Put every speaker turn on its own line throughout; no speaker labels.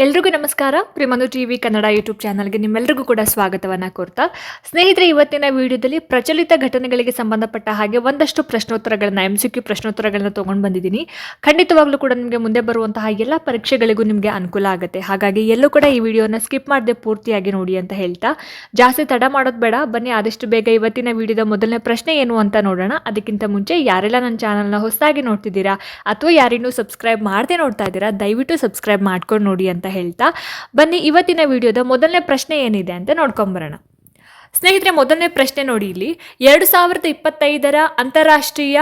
ಎಲ್ರಿಗೂ ನಮಸ್ಕಾರ. ಪ್ರಿಮಂದು TV Kannada YouTube ಚಾನಲ್ಗೆ ನಿಮ್ಮೆಲ್ಲರಿಗೂ ಕೂಡ ಸ್ವಾಗತವನ್ನು ಕೋರ್ತಾ, ಸ್ನೇಹಿತರೆ, ಇವತ್ತಿನ ವಿಡಿಯೋದಲ್ಲಿ ಪ್ರಚಲಿತ ಘಟನೆಗಳಿಗೆ ಸಂಬಂಧಪಟ್ಟ ಹಾಗೆ ಒಂದಷ್ಟು ಪ್ರಶ್ನೋತ್ತರಗಳನ್ನ MCQ ಪ್ರಶ್ನೋತ್ತರಗಳನ್ನ ತೊಗೊಂಡು ಬಂದಿದ್ದೀನಿ. ಖಂಡಿತವಾಗ್ಲೂ ಕೂಡ ನಿಮಗೆ ಮುಂದೆ ಬರುವಂತಹ ಎಲ್ಲ ಪರೀಕ್ಷೆಗಳಿಗೂ ನಿಮಗೆ ಅನುಕೂಲ ಆಗುತ್ತೆ. ಹಾಗಾಗಿ ಎಲ್ಲೂ ಕೂಡ ಈ ವಿಡಿಯೋನ ಸ್ಕಿಪ್ ಮಾಡದೆ ಪೂರ್ತಿಯಾಗಿ ನೋಡಿ ಅಂತ ಹೇಳ್ತಾ, ಜಾಸ್ತಿ ತಡ ಮಾಡೋದು ಬೇಡ, ಬನ್ನಿ ಆದಷ್ಟು ಬೇಗ ಇವತ್ತಿನ ವಿಡಿಯೋದ ಮೊದಲನೇ ಪ್ರಶ್ನೆ ಏನು ಅಂತ ನೋಡೋಣ. ಅದಕ್ಕಿಂತ ಮುಂಚೆ ಯಾರೆಲ್ಲ ನನ್ನ ಚಾನಲ್ನ ಹೊಸದಾಗಿ ನೋಡ್ತಿದ್ದೀರಾ ಅಥವಾ ಯಾರಿನ್ನೂ ಸಬ್ಸ್ಕ್ರೈಬ್ ಮಾಡದೆ ನೋಡ್ತಾ ಇದ್ದೀರಾ, ದಯವಿಟ್ಟು ಸಬ್ಸ್ಕ್ರೈಬ್ ಮಾಡ್ಕೊಂಡು ನೋಡಿ ಅಂತ ಹೇಳ್ತಾ, ಬನ್ನಿ ಇವತ್ತಿನ ವಿಡಿಯೋದ ಮೊದಲನೇ ಪ್ರಶ್ನೆ ಏನಿದೆ ಅಂತ ನೋಡ್ಕೊಂಬರೋಣ. ಸ್ನೇಹಿತರೆ, ಮೊದಲನೇ ಪ್ರಶ್ನೆ ನೋಡಿ. ಇಲ್ಲಿ 2025 ಅಂತಾರಾಷ್ಟ್ರೀಯ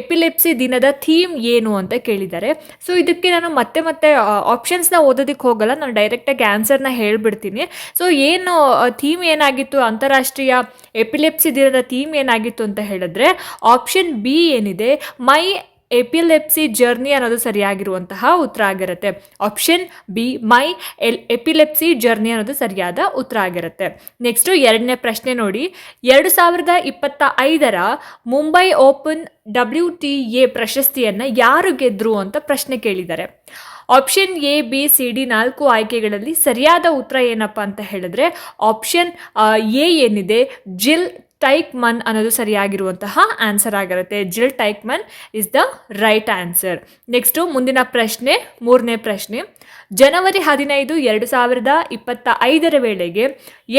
ಎಪಿಲೆಪ್ಸಿ ದಿನದ ಥೀಮ್ ಏನು ಅಂತ ಕೇಳಿದ್ದಾರೆ. ಸೊ ಇದಕ್ಕೆ ನಾನು ಮತ್ತೆ ಆಪ್ಷನ್ಸ್ನ ಓದೋದಕ್ಕೆ ಹೋಗಲ್ಲ, ನಾನು ಡೈರೆಕ್ಟಾಗಿ ಆನ್ಸರ್ನ ಹೇಳ್ಬಿಡ್ತೀನಿ. ಸೊ ಏನು ಥೀಮ್ ಏನಾಗಿತ್ತು, ಅಂತಾರಾಷ್ಟ್ರೀಯ ಎಪಿಲೆಪ್ಸಿ ದಿನದ ಥೀಮ್ ಏನಾಗಿತ್ತು ಅಂತ ಹೇಳಿದ್ರೆ, ಆಪ್ಷನ್ ಬಿ ಏನಿದೆ, ಮೈ ಎಪಿಲೆಪ್ಸಿ ಜರ್ನಿ ಅನ್ನೋದು ಸರಿಯಾಗಿರುವಂತಹ ಉತ್ತರ ಆಗಿರುತ್ತೆ. ಆಪ್ಷನ್ ಬಿ, ಮೈ ಎಪಿಲೆಪ್ಸಿ ಜರ್ನಿ ಅನ್ನೋದು ಸರಿಯಾದ ಉತ್ತರ ಆಗಿರುತ್ತೆ. ನೆಕ್ಸ್ಟು ಎರಡನೇ ಪ್ರಶ್ನೆ ನೋಡಿ. 2025 ಮುಂಬೈ ಓಪನ್ WTA ಪ್ರಶಸ್ತಿಯನ್ನು ಯಾರು ಗೆದ್ರು ಅಂತ ಪ್ರಶ್ನೆ ಕೇಳಿದ್ದಾರೆ. Option A, B, C, D 4 ಆಯ್ಕೆಗಳಲ್ಲಿ ಸರಿಯಾದ ಉತ್ತರ ಏನಪ್ಪ ಅಂತ ಹೇಳಿದ್ರೆ, ಆಪ್ಷನ್ ಎ ಏನಿದೆ, ಜಿಲ್ ಟೈಕ್ಮನ್ ಅನ್ನೋದು ಸರಿಯಾಗಿರುವಂತಹ ಆನ್ಸರ್ ಆಗಿರುತ್ತೆ. Jill Tiekman is the right answer. Next ಮುಂದಿನ ಪ್ರಶ್ನೆ, ಮೂರನೇ ಪ್ರಶ್ನೆ. ಜನವರಿ 15, 2025 ವೇಳೆಗೆ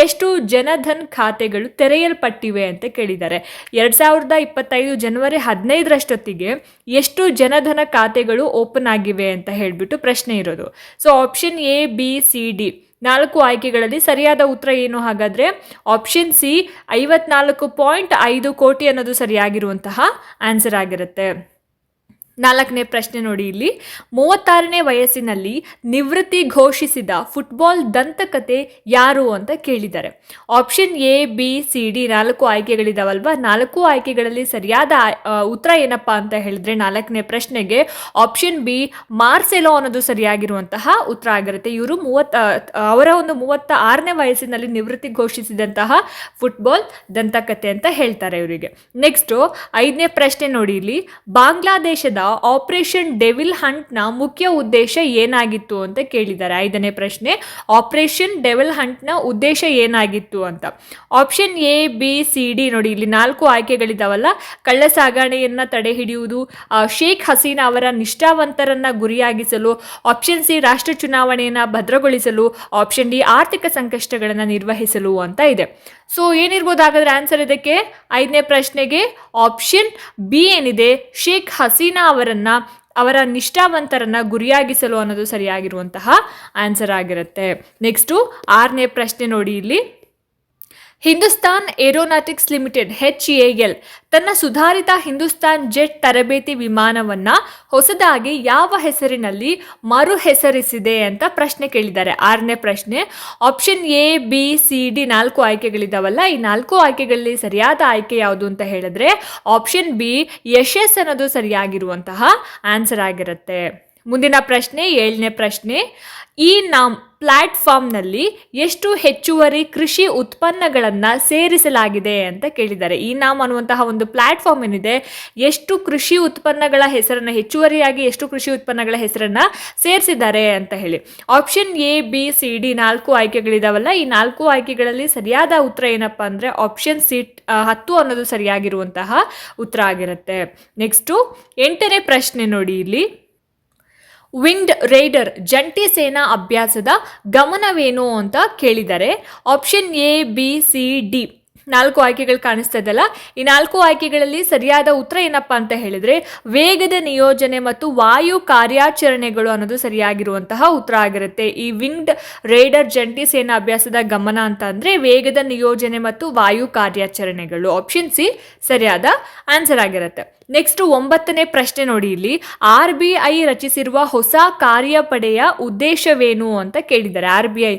ಎಷ್ಟು ಜನಧನ್ ಖಾತೆಗಳು ತೆರೆಯಲ್ಪಟ್ಟಿವೆ ಅಂತ ಕೇಳಿದ್ದಾರೆ. 2025 ಜನವರಿ 15 ಎಷ್ಟು ಜನಧನ ಖಾತೆಗಳು ಓಪನ್ ಆಗಿವೆ ಅಂತ ಹೇಳಿಬಿಟ್ಟು ಪ್ರಶ್ನೆ ಇರೋದು. So option A, B, C, D 4 ಆಯ್ಕೆಗಳಲ್ಲಿ ಸರಿಯಾದ ಉತ್ತರ ಏನು ಹಾಗಾದರೆ, ಆಪ್ಷನ್ ಸಿ 54.5 ಕೋಟಿ ಅನ್ನೋದು ಸರಿಯಾಗಿರುವಂತಹ ಆನ್ಸರ್ ಆಗಿರುತ್ತೆ. ನಾಲ್ಕನೇ ಪ್ರಶ್ನೆ ನೋಡಿ. ಇಲ್ಲಿ 36ನೇ ವಯಸ್ಸಿನಲ್ಲಿ ನಿವೃತ್ತಿ ಘೋಷಿಸಿದ ಫುಟ್ಬಾಲ್ ದಂತಕತೆ ಯಾರು ಅಂತ ಕೇಳಿದ್ದಾರೆ. Option A, B, C, D 4 ಆಯ್ಕೆಗಳಿದಾವಲ್ವಾ, 4 ಆಯ್ಕೆಗಳಲ್ಲಿ ಸರಿಯಾದ ಉತ್ತರ ಏನಪ್ಪ ಅಂತ ಹೇಳಿದ್ರೆ, ನಾಲ್ಕನೇ ಪ್ರಶ್ನೆಗೆ ಆಪ್ಷನ್ ಬಿ ಮಾರ್ಸೆಲೋ ಅನ್ನೋದು ಸರಿಯಾಗಿರುವಂತಹ ಉತ್ತರ ಆಗಿರುತ್ತೆ. ಇವರು ಅವರ ಒಂದು 36ನೇ ವಯಸ್ಸಿನಲ್ಲಿ ನಿವೃತ್ತಿ ಘೋಷಿಸಿದಂತಹ ಫುಟ್ಬಾಲ್ ದಂತಕತೆ ಅಂತ ಹೇಳ್ತಾರೆ ಇವರಿಗೆ. ನೆಕ್ಸ್ಟು 5ನೇ ಪ್ರಶ್ನೆ ನೋಡಿ. ಇಲ್ಲಿ ಬಾಂಗ್ಲಾದೇಶದ ಆಪರೇಷನ್ ಡೆವಿಲ್ ಹಂಟ್ನ ಮುಖ್ಯ ಉದ್ದೇಶ ಏನಾಗಿತ್ತು ಅಂತ ಕೇಳಿದ್ದಾರೆ. 5ನೇ ಪ್ರಶ್ನೆ, ಆಪರೇಷನ್ ಡೆವಿಲ್ ಹಂಟ್ನ ಉದ್ದೇಶ ಏನಾಗಿತ್ತು ಅಂತ. Option A, B, C, D ನೋಡಿ, ಇಲ್ಲಿ 4 ಆಯ್ಕೆಗಳಿದಾವಲ್ಲ, ಕಳ್ಳ ಸಾಗಣೆಯನ್ನ ತಡೆ ಹಿಡಿಯುವುದು, ಶೇಖ್ ಹಸೀನಾ ಅವರ ನಿಷ್ಠಾವಂತರನ್ನ ಗುರಿಯಾಗಿಸಲು, ಆಪ್ಷನ್ ಸಿ ರಾಷ್ಟ್ರ ಚುನಾವಣೆಯನ್ನ ಭದ್ರಗೊಳಿಸಲು, ಆಪ್ಷನ್ ಡಿ ಆರ್ಥಿಕ ಸಂಕಷ್ಟಗಳನ್ನು ನಿರ್ವಹಿಸಲು ಅಂತ ಇದೆ. ಸೊ ಏನಿರ್ಬೋದು ಹಾಗಾದ್ರೆ ಆನ್ಸರ್ ಇದಕ್ಕೆ? 5ನೇ ಪ್ರಶ್ನೆಗೆ ಆಪ್ಷನ್ ಬಿ ಏನಿದೆ, ಶೇಖ್ ಹಸೀನಾ ಅವರ ನಿಷ್ಠಾವಂತರನ್ನ ಗುರಿಯಾಗಿಸಲು ಅನ್ನೋದು ಸರಿಯಾಗಿರುವಂತಹ ಆನ್ಸರ್ ಆಗಿರುತ್ತೆ. ನೆಕ್ಸ್ಟು 6ನೇ ಪ್ರಶ್ನೆ ನೋಡಿ. ಇಲ್ಲಿ ಹಿಂದೂಸ್ತಾನ್ ಏರೋನಾಟಿಕ್ಸ್ ಲಿಮಿಟೆಡ್ HAL ತನ್ನ ಸುಧಾರಿತ ಹಿಂದೂಸ್ತಾನ್ ಜೆಟ್ ತರಬೇತಿ ವಿಮಾನವನ್ನು ಹೊಸದಾಗಿ ಯಾವ ಹೆಸರಿನಲ್ಲಿ ಮರು ಹೆಸರಿಸಿದೆ ಅಂತ ಪ್ರಶ್ನೆ ಕೇಳಿದ್ದಾರೆ. 6ನೇ ಪ್ರಶ್ನೆ, option A, B, C, D 4 ಆಯ್ಕೆಗಳಿದಾವಲ್ಲ, ಈ 4 ಆಯ್ಕೆಗಳಲ್ಲಿ ಸರಿಯಾದ ಆಯ್ಕೆ ಯಾವುದು ಅಂತ ಹೇಳಿದ್ರೆ, ಆಪ್ಷನ್ ಬಿ ಯಶಸ್ ಅನ್ನೋದು ಸರಿಯಾಗಿರುವಂತಹ ಆನ್ಸರ್ ಆಗಿರುತ್ತೆ. ಮುಂದಿನ ಪ್ರಶ್ನೆ, 7ನೇ ಪ್ರಶ್ನೆ. ಈ ಪ್ಲಾಟ್ಫಾರ್ಮ್ನಲ್ಲಿ ಎಷ್ಟು ಹೆಚ್ಚುವರಿ ಕೃಷಿ ಉತ್ಪನ್ನಗಳನ್ನು ಸೇರಿಸಲಾಗಿದೆ ಅಂತ ಕೇಳಿದ್ದಾರೆ. ಈ ಅನ್ನುವಂತಹ ಒಂದು ಪ್ಲಾಟ್ಫಾರ್ಮ್ ಏನಿದೆ, ಎಷ್ಟು ಕೃಷಿ ಉತ್ಪನ್ನಗಳ ಹೆಸರನ್ನು, ಹೆಚ್ಚುವರಿಯಾಗಿ ಎಷ್ಟು ಕೃಷಿ ಉತ್ಪನ್ನಗಳ ಹೆಸರನ್ನು ಸೇರಿಸಿದ್ದಾರೆ ಅಂತ ಹೇಳಿ. Option A, B, C, D 4 ಆಯ್ಕೆಗಳಿದಾವಲ್ಲ, ಈ 4 ಆಯ್ಕೆಗಳಲ್ಲಿ ಸರಿಯಾದ ಉತ್ತರ ಏನಪ್ಪ ಅಂದರೆ, ಆಪ್ಷನ್ ಸಿ 10 ಅನ್ನೋದು ಸರಿಯಾಗಿರುವಂತಹ ಉತ್ತರ ಆಗಿರುತ್ತೆ. ನೆಕ್ಸ್ಟು 8ನೇ ಪ್ರಶ್ನೆ ನೋಡಿ. ಇಲ್ಲಿ ವಿಂಗ್ಡ್ ರೈಡರ್ ಜಂಟಿ ಸೇನಾ ಅಭ್ಯಾಸದ ಗಮನವೇನು ಅಂತ ಕೇಳಿದ್ದಾರೆ. Option A, B, C, D 4 ಆಯ್ಕೆಗಳು ಕಾಣಿಸ್ತಾ ಇದೆಯಲ್ಲ, ಈ 4 ಆಯ್ಕೆಗಳಲ್ಲಿ ಸರಿಯಾದ ಉತ್ತರ ಏನಪ್ಪ ಅಂತ ಹೇಳಿದ್ರೆ, ವೇಗದ ನಿಯೋಜನೆ ಮತ್ತು ವಾಯು ಕಾರ್ಯಾಚರಣೆಗಳು ಅನ್ನೋದು ಸರಿಯಾಗಿರುವಂತಹ ಉತ್ತರ ಆಗಿರುತ್ತೆ. ಈ ವಿಂಗ್ಡ್ ರೈಡರ್ ಜಂಟಿ ಸೇನಾ ಅಭ್ಯಾಸದ ಗಮನ ಅಂತ ಅಂದ್ರೆ ವೇಗದ ನಿಯೋಜನೆ ಮತ್ತು ವಾಯು ಕಾರ್ಯಾಚರಣೆಗಳು, ಆಪ್ಷನ್ ಸಿ ಸರಿಯಾದ ಆನ್ಸರ್ ಆಗಿರುತ್ತೆ. ನೆಕ್ಸ್ಟ್ 9ನೇ ಪ್ರಶ್ನೆ ನೋಡಿ. ಇಲ್ಲಿ RBI ರಚಿಸಿರುವ ಹೊಸ ಕಾರ್ಯಪಡೆಯ ಉದ್ದೇಶವೇನು ಅಂತ ಕೇಳಿದ್ದಾರೆ. RBI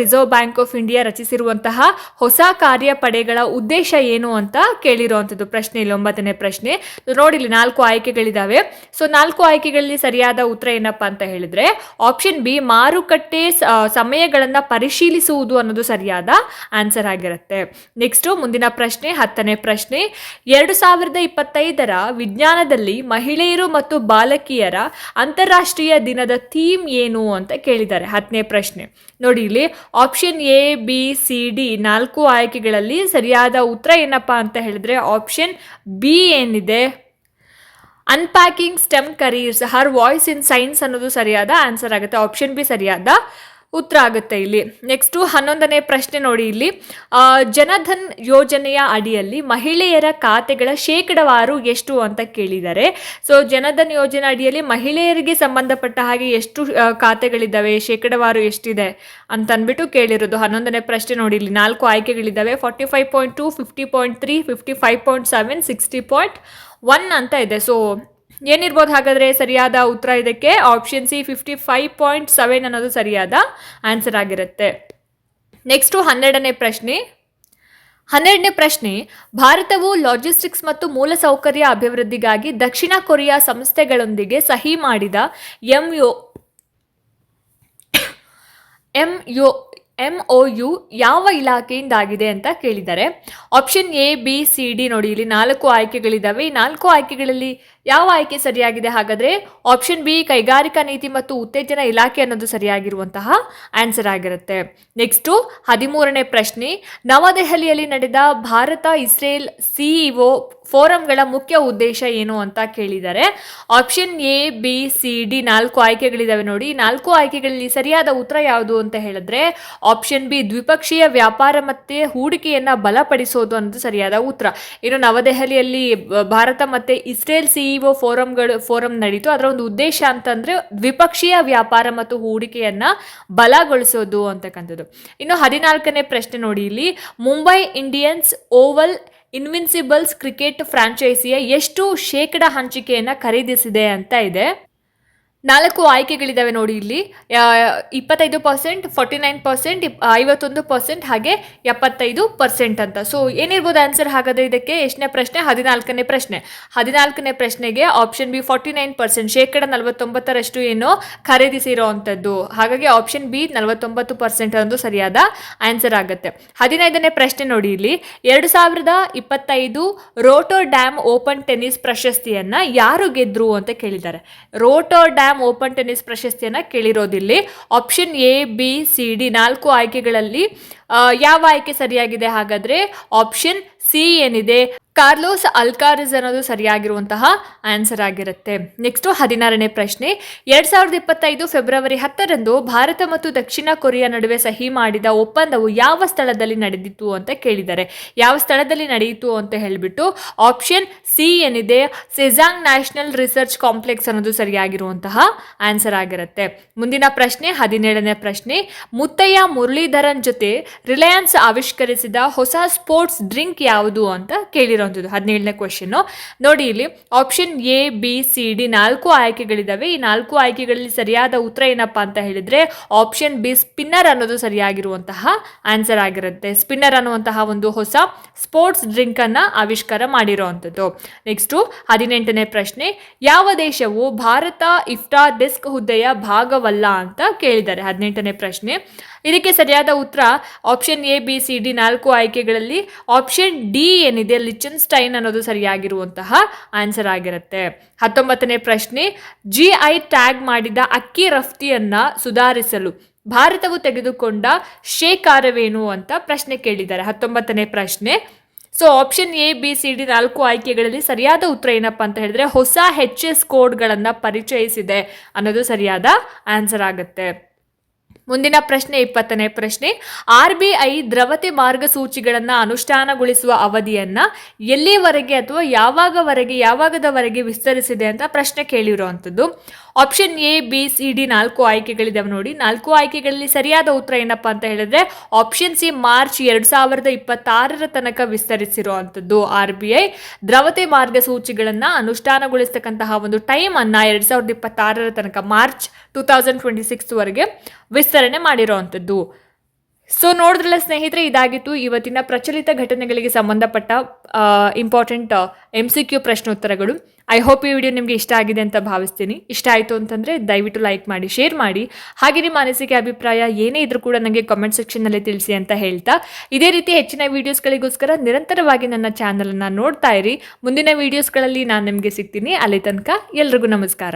reserve bank of India ರಚಿಸಿರುವಂತಹ ಹೊಸ ಕಾರ್ಯಪಡೆಗಳ ಉದ್ದೇಶ ಏನು ಅಂತ ಕೇಳಿರುವಂಥದ್ದು ಪ್ರಶ್ನೆ ಇಲ್ಲಿ 9ನೇ ಪ್ರಶ್ನೆ. ನೋಡಿ, ಇಲ್ಲಿ 4 ಆಯ್ಕೆಗಳಿದಾವೆ. ಸೊ 4 ಆಯ್ಕೆಗಳಲ್ಲಿ ಸರಿಯಾದ ಉತ್ತರ ಏನಪ್ಪಾ ಅಂತ ಹೇಳಿದ್ರೆ, ಆಪ್ಷನ್ ಬಿ ಮಾರುಕಟ್ಟೆ ಸಮಯಗಳನ್ನು ಪರಿಶೀಲಿಸುವುದು ಅನ್ನೋದು ಸರಿಯಾದ ಆನ್ಸರ್ ಆಗಿರುತ್ತೆ. ನೆಕ್ಸ್ಟ್ ಮುಂದಿನ ಪ್ರಶ್ನೆ 10ನೇ ಪ್ರಶ್ನೆ. 2025 2025 ವಿಜ್ಞಾನದಲ್ಲಿ ಮಹಿಳೆಯರು ಮತ್ತು ಬಾಲಕಿಯರ ಅಂತಾರಾಷ್ಟ್ರೀಯ ದಿನದ ಥೀಮ್ ಏನು ಅಂತ ಕೇಳಿದ್ದಾರೆ. 10ನೇ ಪ್ರಶ್ನೆ ನೋಡಿ, ಇಲ್ಲಿ option A B C D 4 ಆಯ್ಕೆಗಳಲ್ಲಿ ಸರಿಯಾದ ಉತ್ತರ ಏನಪ್ಪಾ ಅಂತ ಹೇಳಿದ್ರೆ ಆಪ್ಷನ್ ಬಿ ಏನಿದೆ, unpacking STEM careers her voice in science ಅನ್ನೋದು ಸರಿಯಾದ ಆನ್ಸರ್ ಆಗುತ್ತೆ. ಆಪ್ಷನ್ ಬಿ ಸರಿಯಾದ ಉತ್ತರ ಆಗುತ್ತೆ ಇಲ್ಲಿ. ನೆಕ್ಸ್ಟು 11ನೇ ಪ್ರಶ್ನೆ ನೋಡಿ, ಇಲ್ಲಿ ಜನಧನ್ ಯೋಜನೆಯ ಅಡಿಯಲ್ಲಿ ಮಹಿಳೆಯರ ಖಾತೆಗಳ ಶೇಕಡವಾರು ಎಷ್ಟು ಅಂತ ಕೇಳಿದ್ದಾರೆ. ಸೊ ಜನಧನ್ ಯೋಜನೆ ಅಡಿಯಲ್ಲಿ ಮಹಿಳೆಯರಿಗೆ ಸಂಬಂಧಪಟ್ಟ ಹಾಗೆ ಎಷ್ಟು ಖಾತೆಗಳಿದ್ದಾವೆ, ಶೇಕಡವಾರು ಎಷ್ಟಿದೆ ಅಂತ ಅಂದ್ಬಿಟ್ಟು ಕೇಳಿರೋದು. 11ನೇ ಪ್ರಶ್ನೆ ನೋಡಿ, ಇಲ್ಲಿ 4 ಆಯ್ಕೆಗಳಿದ್ದಾವೆ. 45.2, 50.3, 55.7, 60.1 ಅಂತ ಇದೆ. ಸೊ ಏನಿರ್ಬೋದು ಹಾಗಾದರೆ ಸರಿಯಾದ ಉತ್ತರ ಇದಕ್ಕೆ ಆಪ್ಷನ್ ಸಿ 55.7 ಅನ್ನೋದು ಸರಿಯಾದ ಆನ್ಸರ್ ಆಗಿರುತ್ತೆ. ನೆಕ್ಸ್ಟು 12ನೇ ಪ್ರಶ್ನೆ, ಭಾರತವು ಲಾಜಿಸ್ಟಿಕ್ಸ್ ಮತ್ತು ಮೂಲಸೌಕರ್ಯ ಅಭಿವೃದ್ಧಿಗಾಗಿ ದಕ್ಷಿಣ ಕೊರಿಯಾ ಸಂಸ್ಥೆಗಳೊಂದಿಗೆ ಸಹಿ ಮಾಡಿದ MOU ಯಾವ ಇಲಾಖೆಯಿಂದಾಗಿದೆ ಅಂತ ಕೇಳಿದ್ದಾರೆ. Option A B C D ನೋಡಿ, ಇಲ್ಲಿ 4 ಆಯ್ಕೆಗಳಿದ್ದಾವೆ. ಈ 4 ಆಯ್ಕೆಗಳಲ್ಲಿ ಯಾವ ಆಯ್ಕೆ ಸರಿಯಾಗಿದೆ ಹಾಗಾದರೆ ಆಪ್ಷನ್ ಬಿ ಕೈಗಾರಿಕಾ ನೀತಿ ಮತ್ತು ಉತ್ತೇಜನ ಇಲಾಖೆ ಅನ್ನೋದು ಸರಿಯಾಗಿರುವಂತಹ ಆನ್ಸರ್ ಆಗಿರುತ್ತೆ. ನೆಕ್ಸ್ಟು 13ನೇ ಪ್ರಶ್ನೆ, ನವದೆಹಲಿಯಲ್ಲಿ ನಡೆದ ಭಾರತ ಇಸ್ರೇಲ್ ಸಿಇಒ ಫೋರಂಗಳ ಮುಖ್ಯ ಉದ್ದೇಶ ಏನು ಅಂತ ಕೇಳಿದ್ದಾರೆ. Option A B C D 4 ಆಯ್ಕೆಗಳಿದ್ದಾವೆ ನೋಡಿ. 4 ಆಯ್ಕೆಗಳಲ್ಲಿ ಸರಿಯಾದ ಉತ್ತರ ಯಾವುದು ಅಂತ ಹೇಳಿದ್ರೆ ಆಪ್ಷನ್ ಬಿ ದ್ವಿಪಕ್ಷೀಯ ವ್ಯಾಪಾರ ಮತ್ತೆ ಹೂಡಿಕೆಯನ್ನ ಬಲಪಡಿಸೋದು ಅನ್ನೋದು ಸರಿಯಾದ ಉತ್ತರ. ಇನ್ನು ನವದೆಹಲಿಯಲ್ಲಿ ಭಾರತ ಮತ್ತೆ ಇಸ್ರೇಲ್ ಸಿಇಒ ಫೋರಂ ನಡೀತು. ಅದರ ಒಂದು ಉದ್ದೇಶ ಅಂತಂದ್ರೆ ದ್ವಿಪಕ್ಷೀಯ ವ್ಯಾಪಾರ ಮತ್ತು ಹೂಡಿಕೆಯನ್ನ ಬಲಗೊಳಿಸೋದು ಅಂತಕ್ಕಂಥದ್ದು. ಇನ್ನು 14ನೇ ಪ್ರಶ್ನೆ ನೋಡಿ, ಇಲ್ಲಿ ಮುಂಬೈ ಇಂಡಿಯನ್ಸ್ ಓವಲ್ ಇನ್ವಿನ್ಸಿಬಲ್ಸ್ ಕ್ರಿಕೆಟ್ ಫ್ರಾಂಚೈಸಿಯ ಎಷ್ಟು ಶೇಕಡ ಹಂಚಿಕೆಯನ್ನು ಖರೀದಿಸಿದೆ ಅಂತ ಇದೆ. 4 ಆಯ್ಕೆಗಳಿದ್ದಾವೆ ನೋಡಿ, ಇಲ್ಲಿ 25%, 49%, 51% ಹಾಗೆ 75% ಅಂತ. ಸೊ ಏನಿರ್ಬೋದು ಆನ್ಸರ್ ಹಾಗಾದ್ರೆ ಇದಕ್ಕೆ? ಎಷ್ಟನೇ ಪ್ರಶ್ನೆ? 14ನೇ ಪ್ರಶ್ನೆ. 14ನೇ ಪ್ರಶ್ನೆಗೆ ಆಪ್ಷನ್ ಬಿ 49%, ಶೇಕಡ 49ರಷ್ಟು ಏನು ಖರೀದಿಸಿರುವಂಥದ್ದು. ಹಾಗಾಗಿ ಆಪ್ಷನ್ ಬಿ 49% ಅನ್ನೋದು ಸರಿಯಾದ ಆನ್ಸರ್ ಆಗುತ್ತೆ. 15ನೇ ಪ್ರಶ್ನೆ ನೋಡಿ, ಇಲ್ಲಿ 2025 ರೋಟೋ ಡ್ಯಾಮ್ ಓಪನ್ ಟೆನ್ನಿಸ್ ಪ್ರಶಸ್ತಿಯನ್ನ ಯಾರು ಗೆದ್ರು ಅಂತ ಕೇಳಿದ್ದಾರೆ. ರೋಟೋ ಡ್ಯಾಮ್ ಓಪನ್ ಟೆನ್ನಿಸ್ ಪ್ರಶಸ್ತಿಯನ್ನ ಕೇಳಿರೋದಿಲ್ಲಿ. Option A B C D 4 ಆಯ್ಕೆಗಳಲ್ಲಿ ಯಾವ ಆಯ್ಕೆ ಸರಿಯಾಗಿದೆ ಹಾಗಾದ್ರೆ ಆಪ್ಷನ್ ಸಿ ಏನಿದೆ ಕಾರ್ಲೋಸ್ ಅಲ್ಕಾರಜ್ ಅನ್ನೋದು ಸರಿಯಾಗಿರುವಂತಹ ಆನ್ಸರ್ ಆಗಿರುತ್ತೆ. ನೆಕ್ಸ್ಟ್ 16ನೇ ಪ್ರಶ್ನೆ, 2025 ಫೆಬ್ರವರಿ 10ರಂದು ಭಾರತ ಮತ್ತು ದಕ್ಷಿಣ ಕೊರಿಯಾ ನಡುವೆ ಸಹಿ ಮಾಡಿದ ಒಪ್ಪಂದವು ಯಾವ ಸ್ಥಳದಲ್ಲಿ ನಡೆದಿತ್ತು ಅಂತ ಕೇಳಿದ್ದಾರೆ. ಯಾವ ಸ್ಥಳದಲ್ಲಿ ನಡೆಯಿತು ಅಂತ ಹೇಳಿಬಿಟ್ಟು ಆಪ್ಷನ್ ಸಿ ಏನಿದೆ ಸೆಜಾಂಗ್ ನ್ಯಾಷನಲ್ ರಿಸರ್ಚ್ ಕಾಂಪ್ಲೆಕ್ಸ್ ಅನ್ನೋದು ಸರಿಯಾಗಿರುವಂತಹ ಆನ್ಸರ್ ಆಗಿರುತ್ತೆ. ಮುಂದಿನ ಪ್ರಶ್ನೆ 17ನೇ ಪ್ರಶ್ನೆ, ಮುತ್ತಯ್ಯ ಮುರಳೀಧರನ್ ಜೊತೆ ರಿಲಯನ್ಸ್ ಆವಿಷ್ಕರಿಸಿದ ಹೊಸ ಸ್ಪೋರ್ಟ್ಸ್ ಡ್ರಿಂಕ್ ಯಾವುದು ಅಂತ ಕೇಳಿರೋ 17ನೇ ಕ್ವೆಶ್ಚನ್ ನೋಡಿ. ಇಲ್ಲಿ option A B C D 4 ಆಯ್ಕೆಗಳಿದಾವೆ. ಈ 4 ಆಯ್ಕೆಗಳಲ್ಲಿ ಸರಿಯಾದ ಉತ್ತರ ಏನಪ್ಪಾ ಅಂತ ಹೇಳಿದ್ರೆ ಆಪ್ಷನ್ ಬಿ ಸ್ಪಿನ್ನರ್ ಅನ್ನೋದು ಸರಿಯಾಗಿರುವಂತಹ ಆನ್ಸರ್ ಆಗಿರುತ್ತೆ. ಸ್ಪಿನ್ನರ್ ಅನ್ನುವಂತಹ ಒಂದು ಹೊಸ ಸ್ಪೋರ್ಟ್ಸ್ ಡ್ರಿಂಕ್ ಅನ್ನ ಆವಿಷ್ಕಾರ ಮಾಡಿರುವಂಥದ್ದು. ನೆಕ್ಸ್ಟ್ 18ನೇ ಪ್ರಶ್ನೆ, ಯಾವ ದೇಶವು ಭಾರತ ಇಫ್ಟಾರ್ ಡೆಸ್ಕ್ ಹುದ್ದೆಯ ಭಾಗವಲ್ಲ ಅಂತ ಕೇಳಿದ್ದಾರೆ. 18ನೇ ಪ್ರಶ್ನೆ. ಇದಕ್ಕೆ ಸರಿಯಾದ ಉತ್ತರ option A B C D 4 ಆಯ್ಕೆಗಳಲ್ಲಿ ಆಪ್ಷನ್ ಡಿ ಏನಿದೆ ಲಿಚನ್ಸ್ಟೈನ್ ಅನ್ನೋದು ಸರಿಯಾಗಿರುವಂತಹ ಆನ್ಸರ್ ಆಗಿರುತ್ತೆ. 19ನೇ ಪ್ರಶ್ನೆ, GI ಟ್ಯಾಗ್ ಮಾಡಿದ ಅಕ್ಕಿ ರಫ್ತಿಯನ್ನ ಸುಧಾರಿಸಲು ಭಾರತವು ತೆಗೆದುಕೊಂಡ ಶ್ರೇಕಾರವೇನು ಅಂತ ಪ್ರಶ್ನೆ ಕೇಳಿದ್ದಾರೆ. 19ನೇ ಪ್ರಶ್ನೆ. So option A B C D 4 ಆಯ್ಕೆಗಳಲ್ಲಿ ಸರಿಯಾದ ಉತ್ತರ ಏನಪ್ಪಾ ಅಂತ ಹೇಳಿದ್ರೆ ಹೊಸ HS ಕೋಡ್ಗಳನ್ನು ಪರಿಚಯಿಸಿದೆ ಅನ್ನೋದು ಸರಿಯಾದ ಆನ್ಸರ್ ಆಗುತ್ತೆ. ಮುಂದಿನ ಪ್ರಶ್ನೆ 20ನೇ ಪ್ರಶ್ನೆ, RBI ದ್ರವತೆ ಮಾರ್ಗಸೂಚಿಗಳನ್ನು ಅನುಷ್ಠಾನಗೊಳಿಸುವ ಅವಧಿಯನ್ನ ಎಲ್ಲಿವರೆಗೆ ಅಥವಾ ಯಾವಾಗದವರೆಗೆ ವಿಸ್ತರಿಸಿದೆ ಅಂತ ಪ್ರಶ್ನೆ ಕೇಳಿರುವಂಥದ್ದು. Option A B C D 4 ಆಯ್ಕೆಗಳಿದಾವೆ ನೋಡಿ. 4 ಆಯ್ಕೆಗಳಲ್ಲಿ ಸರಿಯಾದ ಉತ್ತರ ಏನಪ್ಪಾ ಅಂತ ಹೇಳಿದ್ರೆ ಆಪ್ಷನ್ ಸಿ ಮಾರ್ಚ್ 2026 ತನಕ ವಿಸ್ತರಿಸಿರುವಂಥದ್ದು. RBI ದ್ರವತೆ ಮಾರ್ಗಸೂಚಿಗಳನ್ನು ಅನುಷ್ಠಾನಗೊಳಿಸ್ತಕ್ಕಂತಹ ಒಂದು ಟೈಮ್ ಅನ್ನ 2026 ತನಕ ಮಾರ್ಚ್ 2026 ವರೆಗೆ ವಿಸ್ತರಣೆ ಮಾಡಿರುವಂಥದ್ದು. ಸೊ ನೋಡಿದ್ರಲ್ಲ ಸ್ನೇಹಿತರೆ, ಇದಾಗಿತ್ತು ಇವತ್ತಿನ ಪ್ರಚಲಿತ ಘಟನೆಗಳಿಗೆ ಸಂಬಂಧಪಟ್ಟ ಇಂಪಾರ್ಟೆಂಟ್ MCQ ಪ್ರಶ್ನೋತ್ತರಗಳು. ಐ ಹೋಪ್ ಈ ವಿಡಿಯೋ ನಿಮಗೆ ಇಷ್ಟ ಆಗಿದೆ ಅಂತ ಭಾವಿಸ್ತೀನಿ. ಇಷ್ಟ ಆಯಿತು ಅಂತಂದರೆ ದಯವಿಟ್ಟು ಲೈಕ್ ಮಾಡಿ, ಶೇರ್ ಮಾಡಿ. ಹಾಗೆ ನಿಮ್ಮ ಅನಿಸಿಕೆ ಅಭಿಪ್ರಾಯ ಏನೇ ಇದ್ರೂ ಕೂಡ ನನಗೆ ಕಾಮೆಂಟ್ ಸೆಕ್ಷನ್ನಲ್ಲಿ ತಿಳಿಸಿ ಅಂತ ಹೇಳ್ತಾ, ಇದೇ ರೀತಿ ಹೆಚ್ಚಿನ ವೀಡಿಯೋಸ್ಗಳಿಗೋಸ್ಕರ ನಿರಂತರವಾಗಿ ನನ್ನ ಚಾನಲನ್ನು ನೋಡ್ತಾ ಇರಿ. ಮುಂದಿನ ವೀಡಿಯೋಸ್ಗಳಲ್ಲಿ ನಾನು ನಿಮಗೆ ಸಿಗ್ತೀನಿ. ಅಲ್ಲಿ ತನಕ ಎಲ್ರಿಗೂ ನಮಸ್ಕಾರ.